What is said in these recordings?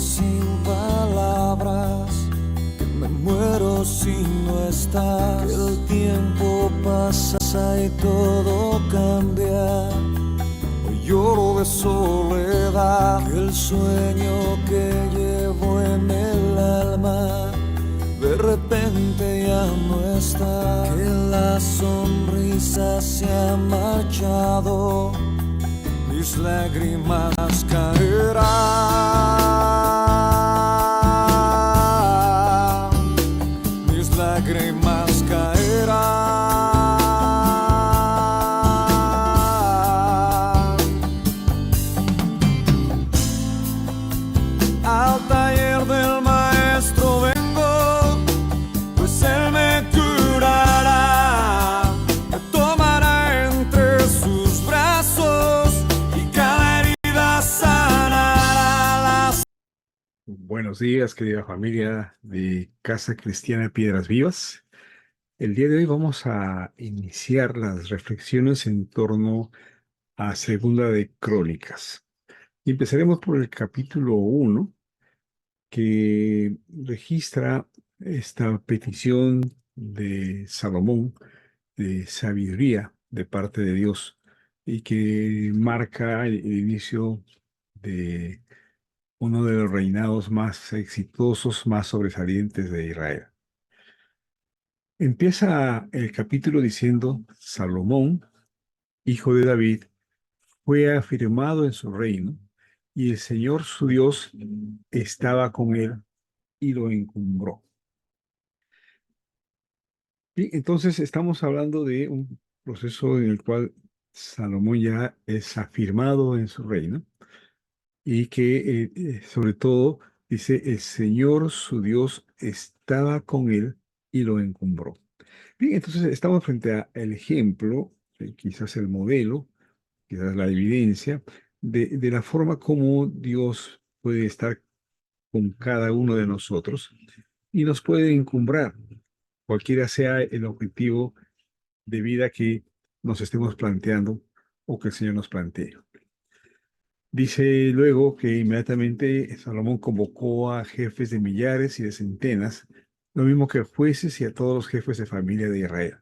sin palabras, que me muero si no estás, que el tiempo pasa y todo cambia. Hoy lloro de soledad, que el sueño que llevo en el alma de repente ya no está, que la sonrisa se ha marchado, mis lágrimas caerán, mis lágrimas caerán. Al taller del maestro vengo, pues él me curará, me tomará entre sus brazos y cada herida sanará. Buenos días, querida familia de Casa Cristiana Piedras Vivas. El día de hoy vamos a iniciar las reflexiones en torno a Segunda de Crónicas. Y empezaremos por el capítulo 1, que registra esta petición de Salomón de sabiduría de parte de Dios y que marca el inicio de uno de los reinados más exitosos, más sobresalientes de Israel. Empieza el capítulo diciendo: Salomón, hijo de David, fue afirmado en su reino, y el Señor su Dios estaba con él y lo encumbró. Y entonces estamos hablando de un proceso en el cual Salomón ya es afirmado en su reino y que sobre todo dice: el Señor su Dios estaba con él y lo encumbró. Bien, entonces estamos frente al ejemplo, quizás el modelo, quizás la evidencia de la forma como Dios puede estar con cada uno de nosotros y nos puede encumbrar, cualquiera sea el objetivo de vida que nos estemos planteando o que el Señor nos plantee. Dice luego que inmediatamente Salomón convocó a jefes de millares y de centenas, lo mismo que jueces y a todos los jefes de familia de Israel.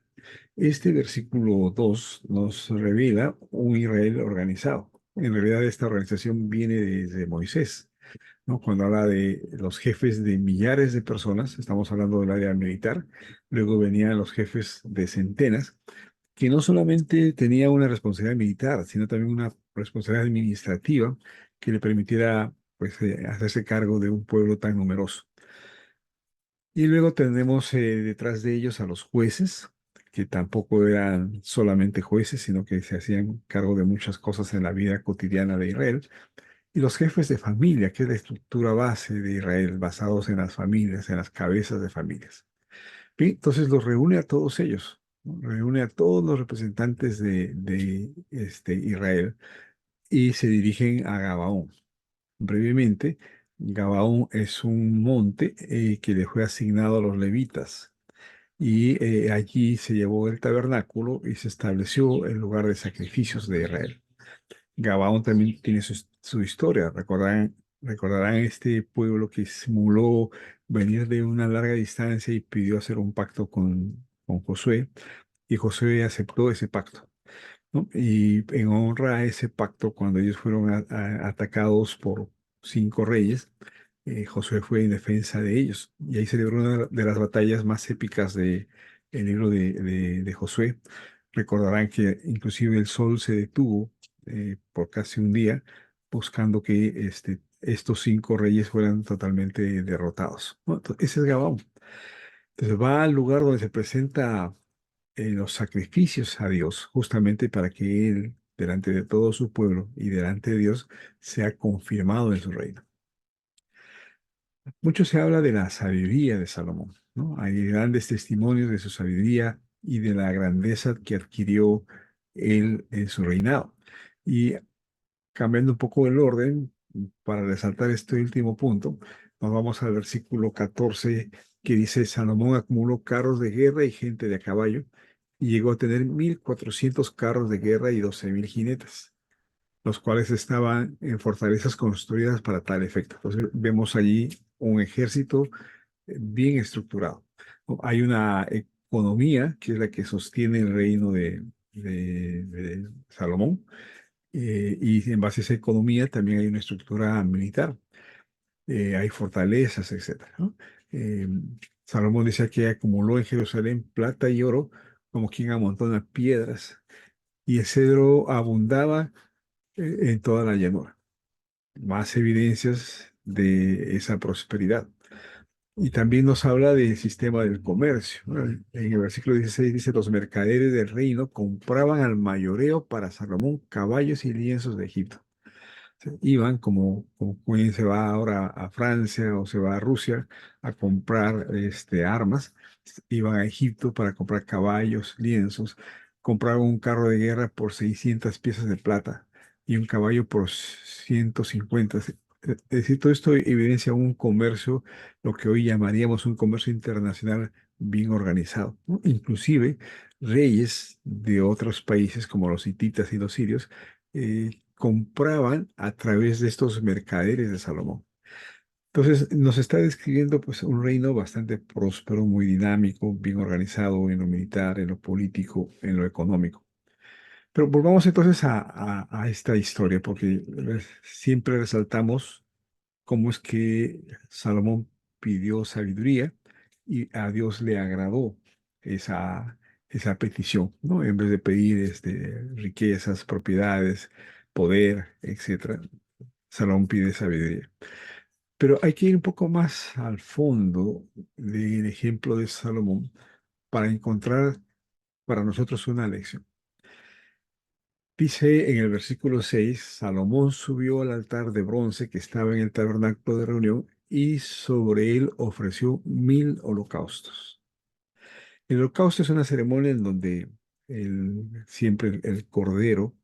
Este versículo 2 nos revela un Israel organizado. En realidad esta organización viene desde Moisés, ¿no? Cuando habla de los jefes de millares de personas, estamos hablando del área militar. Luego venían los jefes de centenas, que no solamente tenía una responsabilidad militar, sino también una responsabilidad administrativa que le permitiera, pues, hacerse cargo de un pueblo tan numeroso. Y luego tenemos detrás de ellos a los jueces, que tampoco eran solamente jueces, sino que se hacían cargo de muchas cosas en la vida cotidiana de Israel. Y los jefes de familia, que es la estructura base de Israel, basados en las familias, en las cabezas de familias. Bien, entonces los reúne a todos ellos, ¿no? Reúne a todos los representantes de Israel y se dirigen a Gabaón. Brevemente, Gabaón es un monte que le fue asignado a los levitas, y allí se llevó el tabernáculo y se estableció el lugar de sacrificios de Israel. Gabaón también tiene su historia. Recordarán este pueblo que simuló venir de una larga distancia y pidió hacer un pacto con Josué, y Josué aceptó ese pacto, ¿no? Y en honra a ese pacto, cuando ellos fueron atacados por 5 reyes, Josué fue en defensa de ellos. Y ahí celebró una de las batallas más épicas del libro de Josué. Recordarán que inclusive el sol se detuvo por casi un día, buscando que estos 5 reyes fueran totalmente derrotados, ¿no? Ese es Gabaón. Entonces va al lugar donde se presenta los sacrificios a Dios, justamente para que Él, delante de todo su pueblo y delante de Dios, sea confirmado en su reino. Mucho se habla de la sabiduría de Salomón, ¿no? Hay grandes testimonios de su sabiduría y de la grandeza que adquirió él en su reinado. Y cambiando un poco el orden, para resaltar este último punto, nos vamos al versículo 14, que dice: Salomón acumuló carros de guerra y gente de a caballo, y llegó a tener 1,400 carros de guerra y 12,000 jinetes. los cuales estaban en fortalezas construidas para tal efecto. Entonces vemos allí un ejército bien estructurado, ¿no? Hay una economía que es la que sostiene el reino de Salomón, y en base a esa economía también hay una estructura militar, hay fortalezas, etcétera, ¿no? Eh, Salomón decía que acumuló en Jerusalén plata y oro como quien amontona piedras, y el cedro abundaba en toda la llanura. Más evidencias de esa prosperidad. Y también nos habla del sistema del comercio, ¿no? En el versículo 16 dice, los mercaderes del reino compraban al mayoreo para Salomón caballos y lienzos de Egipto. Iban como quien se va ahora a Francia o se va a Rusia a comprar armas, iban a Egipto para comprar caballos, lienzos, compraban un carro de guerra por 600 piezas de plata y un caballo por 150. Es decir, todo esto evidencia un comercio, lo que hoy llamaríamos un comercio internacional bien organizado, ¿no? Inclusive reyes de otros países como los hititas y los sirios compraban a través de estos mercaderes de Salomón. Entonces, nos está describiendo pues un reino bastante próspero, muy dinámico, bien organizado en lo militar, en lo político, en lo económico. Pero volvamos entonces a esta historia, porque siempre resaltamos cómo es que Salomón pidió sabiduría y a Dios le agradó esa petición, ¿no? En vez de pedir riquezas, propiedades, poder, etcétera, Salomón pide sabiduría. Pero hay que ir un poco más al fondo del ejemplo de Salomón para encontrar para nosotros una lección. Dice en el versículo 6, Salomón subió al altar de bronce que estaba en el tabernáculo de reunión y sobre él ofreció 1000 holocaustos. El holocausto es una ceremonia en donde siempre el cordero,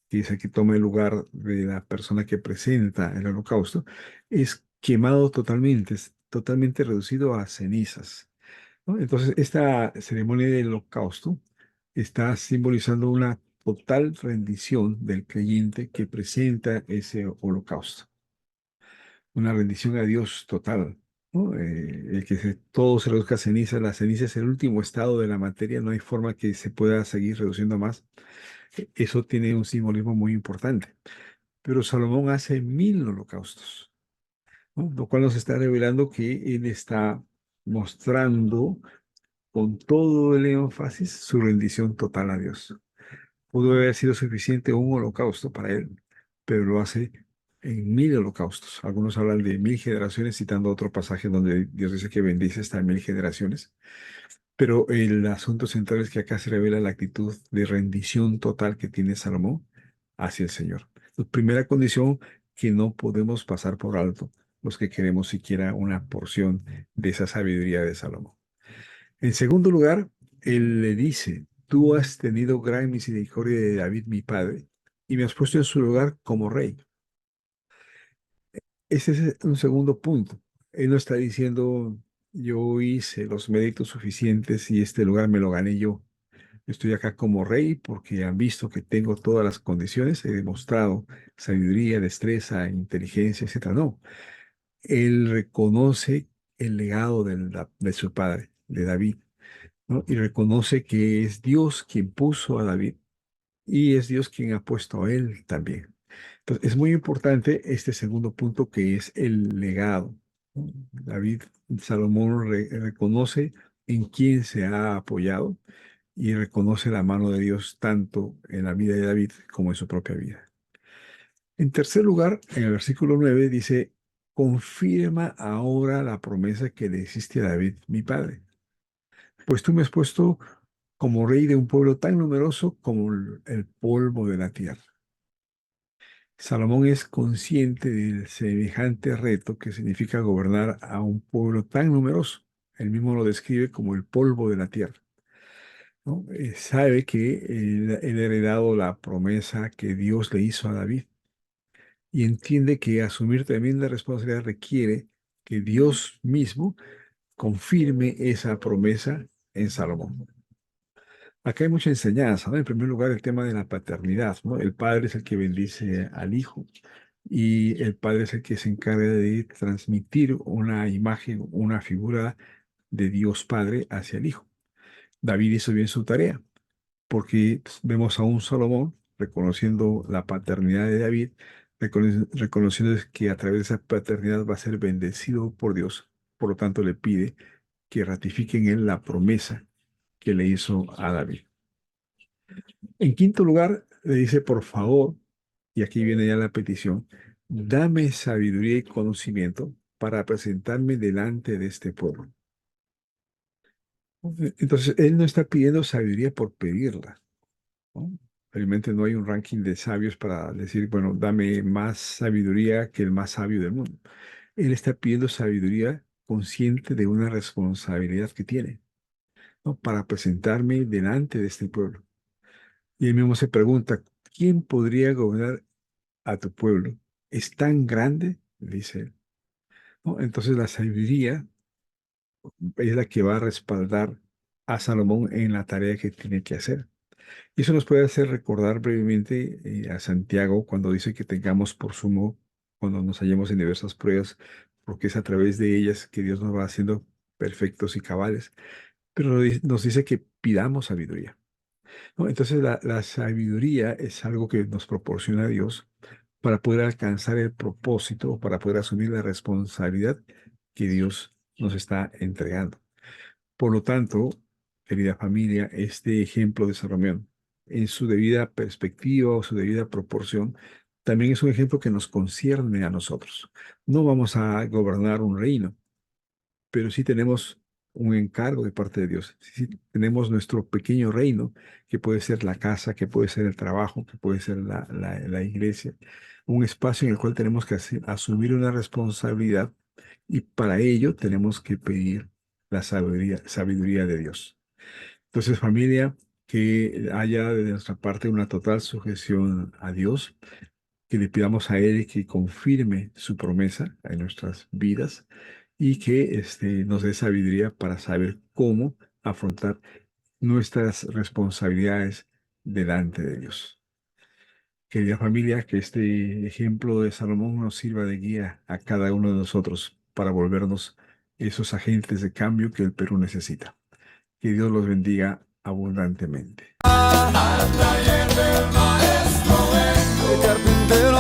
que es el que toma el lugar de la persona que presenta el holocausto, es quemado totalmente, es totalmente reducido a cenizas, ¿no? Entonces, esta ceremonia del holocausto está simbolizando una total rendición del creyente que presenta ese holocausto, una rendición a Dios total, ¿no? El que todo se reduzca a ceniza, la ceniza es el último estado de la materia, no hay forma que se pueda seguir reduciendo más. Eso tiene un simbolismo muy importante. Pero Salomón hace 1000 holocaustos, ¿no? Lo cual nos está revelando que él está mostrando con todo el énfasis su rendición total a Dios. Pudo haber sido suficiente un holocausto para él, pero lo hace en 1000 holocaustos. Algunos hablan de 1000 generaciones, citando otro pasaje donde Dios dice que bendice hasta 1000 generaciones. Pero el asunto central es que acá se revela la actitud de rendición total que tiene Salomón hacia el Señor. La primera condición que no podemos pasar por alto los que queremos siquiera una porción de esa sabiduría de Salomón. En segundo lugar, él le dice, tú has tenido gran misericordia de David, mi padre, y me has puesto en su lugar como rey. Ese es un segundo punto. Él no está diciendo, yo hice los méritos suficientes y este lugar me lo gané yo. Estoy acá como rey porque han visto que tengo todas las condiciones, he demostrado sabiduría, destreza, inteligencia, etcétera. No, él reconoce el legado de su padre, de David, ¿no? Y reconoce que es Dios quien puso a David y es Dios quien ha puesto a él también. Entonces, es muy importante este segundo punto que es el legado, ¿no? David, Salomón reconoce en quién se ha apoyado y reconoce la mano de Dios tanto en la vida de David como en su propia vida. En tercer lugar, en el versículo 9 dice, confirma ahora la promesa que le hiciste a David, mi padre, pues tú me has puesto como rey de un pueblo tan numeroso como el polvo de la tierra. Salomón es consciente del semejante reto que significa gobernar a un pueblo tan numeroso. Él mismo lo describe como el polvo de la tierra, ¿no? Sabe que él ha heredado la promesa que Dios le hizo a David y entiende que asumir también la responsabilidad requiere que Dios mismo confirme esa promesa en Salomón. Acá hay mucha enseñanza, ¿no? En primer lugar, el tema de la paternidad, ¿no? El padre es el que bendice al hijo y el padre es el que se encarga de transmitir una imagen, una figura de Dios Padre hacia el hijo. David hizo bien su tarea, porque vemos a un Salomón reconociendo la paternidad de David, reconociendo que a través de esa paternidad va a ser bendecido por Dios. Por lo tanto, le pide que ratifique en él la promesa que le hizo a David. En quinto lugar, le dice, por favor, y aquí viene ya la petición, dame sabiduría y conocimiento para presentarme delante de este pueblo. Entonces, él no está pidiendo sabiduría por pedirla, ¿no? Realmente no hay un ranking de sabios para decir, bueno, dame más sabiduría que el más sabio del mundo. Él está pidiendo sabiduría consciente de una responsabilidad que tiene, ¿no? Para presentarme delante de este pueblo. Y él mismo se pregunta, ¿quién podría gobernar a tu pueblo? ¿Es tan grande? Dice él, ¿no? Entonces la sabiduría es la que va a respaldar a Salomón en la tarea que tiene que hacer. Y eso nos puede hacer recordar brevemente a Santiago cuando dice que tengamos por sumo cuando nos hallemos en diversas pruebas, porque es a través de ellas que Dios nos va haciendo perfectos y cabales. Pero nos dice que pidamos sabiduría, ¿no? Entonces la sabiduría es algo que nos proporciona Dios para poder alcanzar el propósito, para poder asumir la responsabilidad que Dios nos está entregando. Por lo tanto, querida familia, este ejemplo de Salomón, en su debida perspectiva o su debida proporción, también es un ejemplo que nos concierne a nosotros. No vamos a gobernar un reino, pero sí tenemos un encargo de parte de Dios. Sí tenemos nuestro pequeño reino, que puede ser la casa, que puede ser el trabajo, que puede ser la iglesia, un espacio en el cual tenemos que asumir una responsabilidad y para ello tenemos que pedir la sabiduría de Dios. Entonces, familia, que haya de nuestra parte una total sujeción a Dios, que le pidamos a Él que confirme su promesa en nuestras vidas y que nos dé sabiduría para saber cómo afrontar nuestras responsabilidades delante de Dios. Querida familia, que este ejemplo de Salomón nos sirva de guía a cada uno de nosotros para volvernos esos agentes de cambio que el Perú necesita. Que Dios los bendiga abundantemente. Al taller del maestro vengo. El carpintero